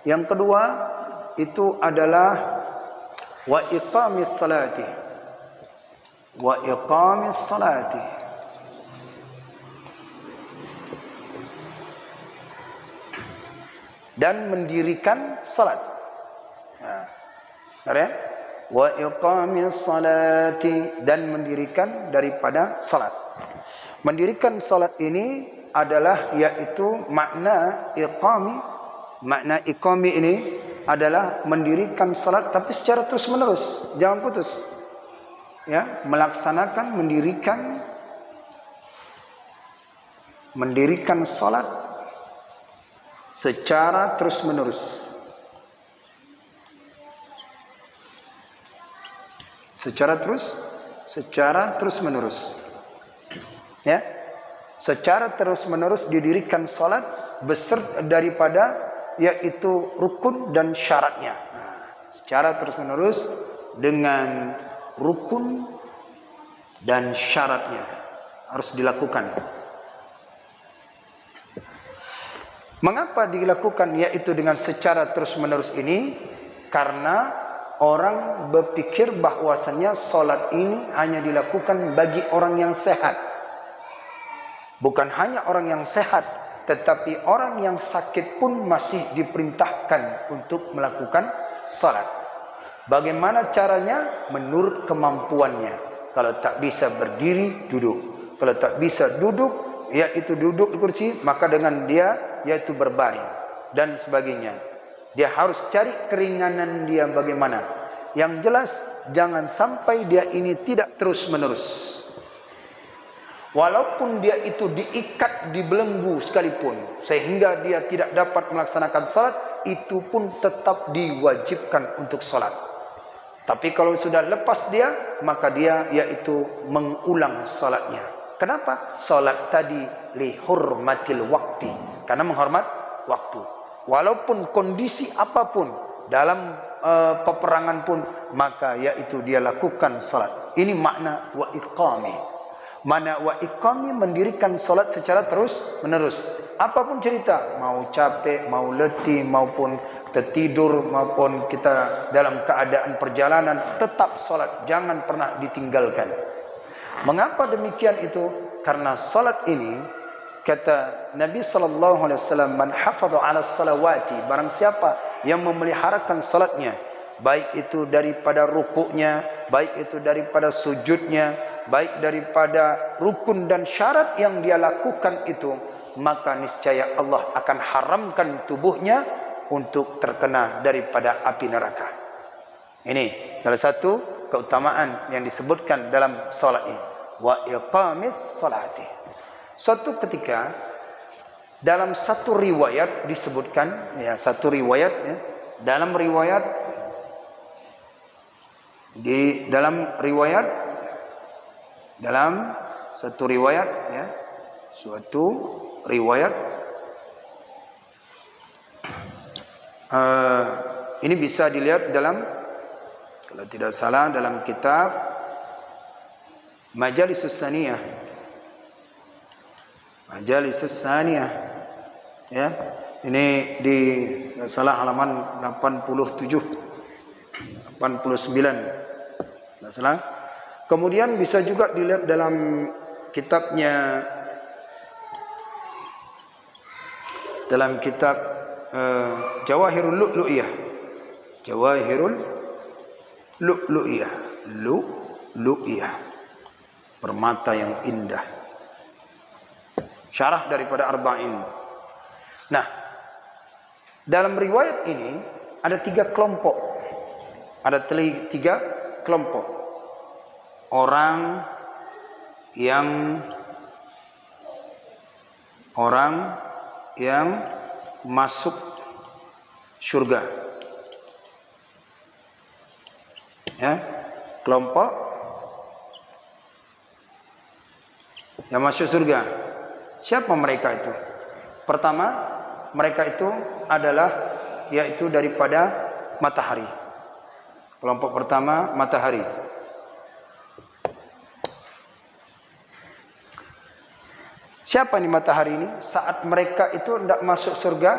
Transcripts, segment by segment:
Yang kedua itu adalah wa iqamis salati. Wa iqamis salati. Dan mendirikan salat. Benar ya? Wa iqamis salati, dan mendirikan daripada salat. Mendirikan salat ini adalah yaitu makna iqami ini adalah mendirikan salat tapi secara terus menerus, jangan putus. Ya, melaksanakan mendirikan salat secara terus menerus. Secara terus menerus. Ya. Secara terus menerus didirikan salat beserta daripada yaitu rukun dan syaratnya. Secara terus menerus dengan rukun dan syaratnya harus dilakukan. Mengapa dilakukan yaitu dengan secara terus menerus ini? Karena orang berpikir bahwasanya salat ini hanya dilakukan bagi orang yang sehat. Bukan hanya orang yang sehat, tetapi orang yang sakit pun masih diperintahkan untuk melakukan salat. Bagaimana caranya? Menurut kemampuannya. Kalau tak bisa berdiri, duduk. Kalau tak bisa duduk, yaitu duduk di kursi, maka dengan dia yaitu berbaring dan sebagainya. Dia harus cari keringanan dia bagaimana. Yang jelas jangan sampai dia ini tidak terus menerus. Walaupun dia itu diikat di belenggu sekalipun, sehingga dia tidak dapat melaksanakan salat, itu pun tetap diwajibkan untuk salat. Tapi kalau sudah lepas dia, maka dia yaitu mengulang salatnya. Kenapa? Salat tadi lihurmatil wakti, karena menghormat waktu. Walaupun kondisi apapun dalam peperangan pun, maka yaitu dia lakukan salat. Ini makna wa iqami. Mana wa iqami, mendirikan salat secara terus menerus. Apapun cerita, mau capek, mau letih, maupun tertidur, maupun kita dalam keadaan perjalanan, tetap salat, jangan pernah ditinggalkan. Mengapa demikian itu? Karena salat ini, kata Nabi sallallahu alaihi wasallam, man hafadha 'ala salawati, barang siapa yang memeliharakan salatnya, baik itu daripada rukuknya, baik itu daripada sujudnya, baik daripada rukun dan syarat yang dia lakukan itu, maka niscaya Allah akan haramkan tubuhnya untuk terkena daripada api neraka. Ini salah satu keutamaan yang disebutkan dalam salat ini. Wa iqamis salati. Suatu ketika dalam satu riwayat disebutkan, ya, satu riwayat, ya, dalam satu riwayat, ya, suatu riwayat, ini bisa dilihat dalam, kalau tidak salah, dalam kitab Majalisus Saniyah, ya, ini di salah halaman 87, 89, tidak salah. Kemudian bisa juga dilihat dalam kitabnya, dalam kitab Jawahirul Lu'lu'iyah. Jawahirul Lu'lu'iyah. Lu'lu'iyah. Permata yang indah. Syarah daripada Arba'in. Nah, dalam riwayat ini ada 3 kelompok. Ada 3 kelompok. Orang yang masuk surga, ya, kelompok yang masuk surga. Siapa mereka itu? Pertama, mereka itu adalah yaitu daripada matahari. Kelompok pertama, matahari. Siapa nih matahari ini? Saat mereka itu tidak masuk surga,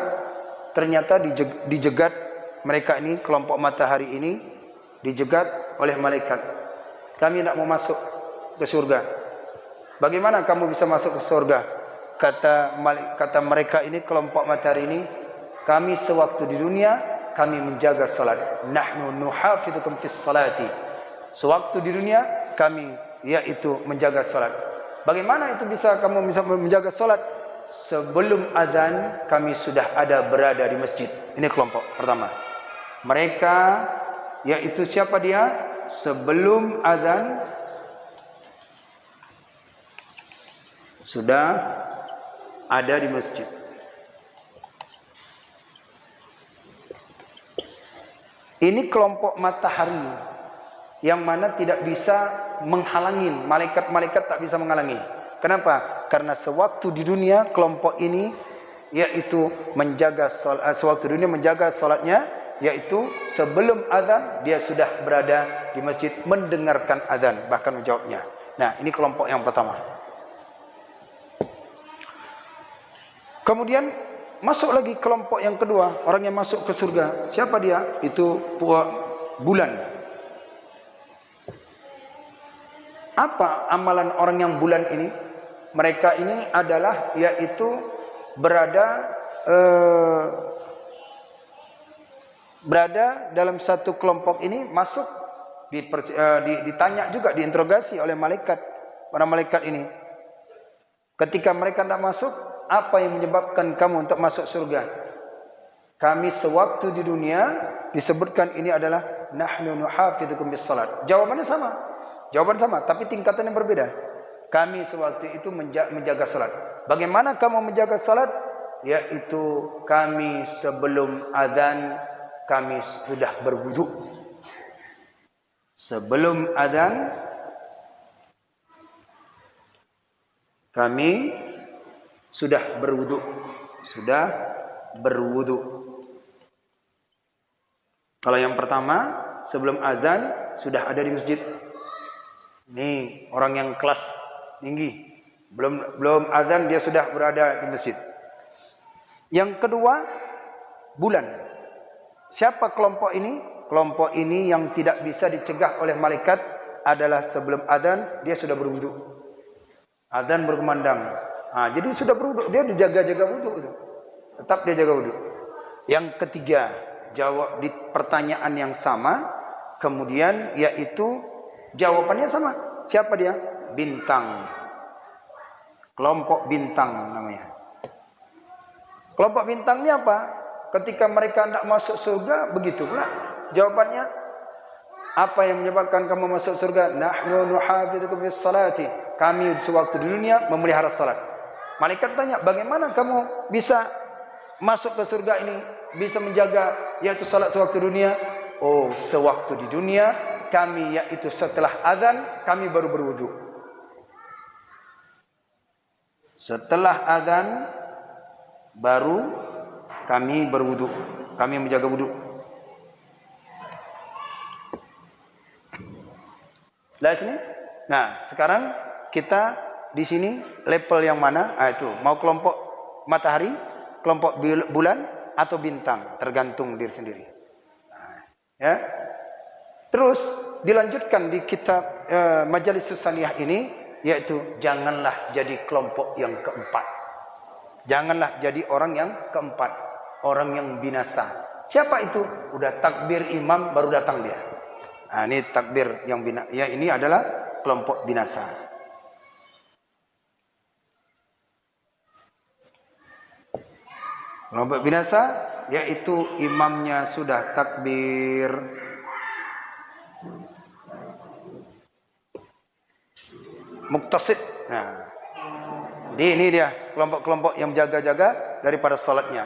ternyata dijegat mereka ini, kelompok matahari ini dijegat oleh malaikat. Kami tidak mau masuk ke surga. Bagaimana kamu bisa masuk ke surga? Kata mereka ini, kelompok matahari ini, kami sewaktu di dunia kami menjaga salat. Nahnu nuhafidhukum fis salati. Sewaktu di dunia kami yaitu menjaga salat. Bagaimana itu bisa kamu bisa menjaga salat? Sebelum azan kami sudah ada berada di masjid. Ini kelompok pertama. Mereka yaitu siapa dia? Sebelum azan sudah ada di masjid. Ini kelompok matahari yang mana tidak bisa menghalangi, malaikat-malaikat tak bisa menghalangi. Kenapa? Karena sewaktu di dunia kelompok ini yaitu menjaga salat, sewaktu dunia menjaga salatnya, yaitu sebelum azan dia sudah berada di masjid mendengarkan azan, bahkan menjawabnya. Nah, ini kelompok yang pertama. Kemudian masuk lagi kelompok yang kedua, orang yang masuk ke surga. Siapa dia? Itu bulan. Apa amalan orang yang bulan ini? Mereka ini adalah yaitu berada dalam satu kelompok ini, masuk ditanya juga, diinterogasi oleh malaikat, para malaikat ini. Ketika mereka tidak masuk, apa yang menyebabkan kamu untuk masuk surga? Kami sewaktu di dunia disebutkan ini adalah nahnu nuhafidhukum bis salat. Jawabannya sama. Jawaban sama, tapi tingkatan yang berbeda. Kami sewaktu itu menjaga salat. Bagaimana kamu menjaga salat? Yaitu kami sebelum azan kami sudah berwudu. Sebelum azan kami sudah berwudu. Kalau yang pertama, sebelum azan sudah ada di masjid. Ini orang yang kelas tinggi. Belum azan dia sudah berada di masjid. Yang kedua, bulan. Siapa kelompok ini? Kelompok ini yang tidak bisa dicegah oleh malaikat adalah sebelum azan dia sudah berwudu. Azan berkumandang. Jadi sudah berwudu, dia dijaga-jaga wudu itu. Tetap dia jaga wudu. Yang ketiga, jawab di pertanyaan yang sama, kemudian yaitu jawabannya sama. Siapa dia? Bintang. Kelompok bintang namanya. Kelompok bintang ini apa? Ketika mereka tidak masuk surga, begitu pula jawabannya. Apa yang menyebabkan kamu masuk surga? Nahnu nuhafidhukum bis salati. Kami sewaktu di dunia memelihara salat. Malaikat tanya, bagaimana kamu bisa masuk ke surga ini, bisa menjaga yaitu salat sewaktu dunia? Oh, sewaktu di dunia kami yaitu setelah azan kami baru berwudu. Setelah azan baru kami berwudu. Kami menjaga wudu. Lihat sini. Nah, sekarang kita di sini level yang mana? Itu mau kelompok matahari, kelompok bulan atau bintang, tergantung diri sendiri. Ya. Terus dilanjutkan di kitab Majalis Saniyah ini, yaitu janganlah jadi kelompok yang keempat. Janganlah jadi orang yang keempat, orang yang binasa. Siapa itu? Udah takbir imam baru datang dia. Ini takbir yang binasa. Ya, ini adalah kelompok binasa. Kelompok binasa yaitu imamnya sudah takbir, muktasid. Nah, ini dia kelompok-kelompok yang jaga-jaga daripada salatnya.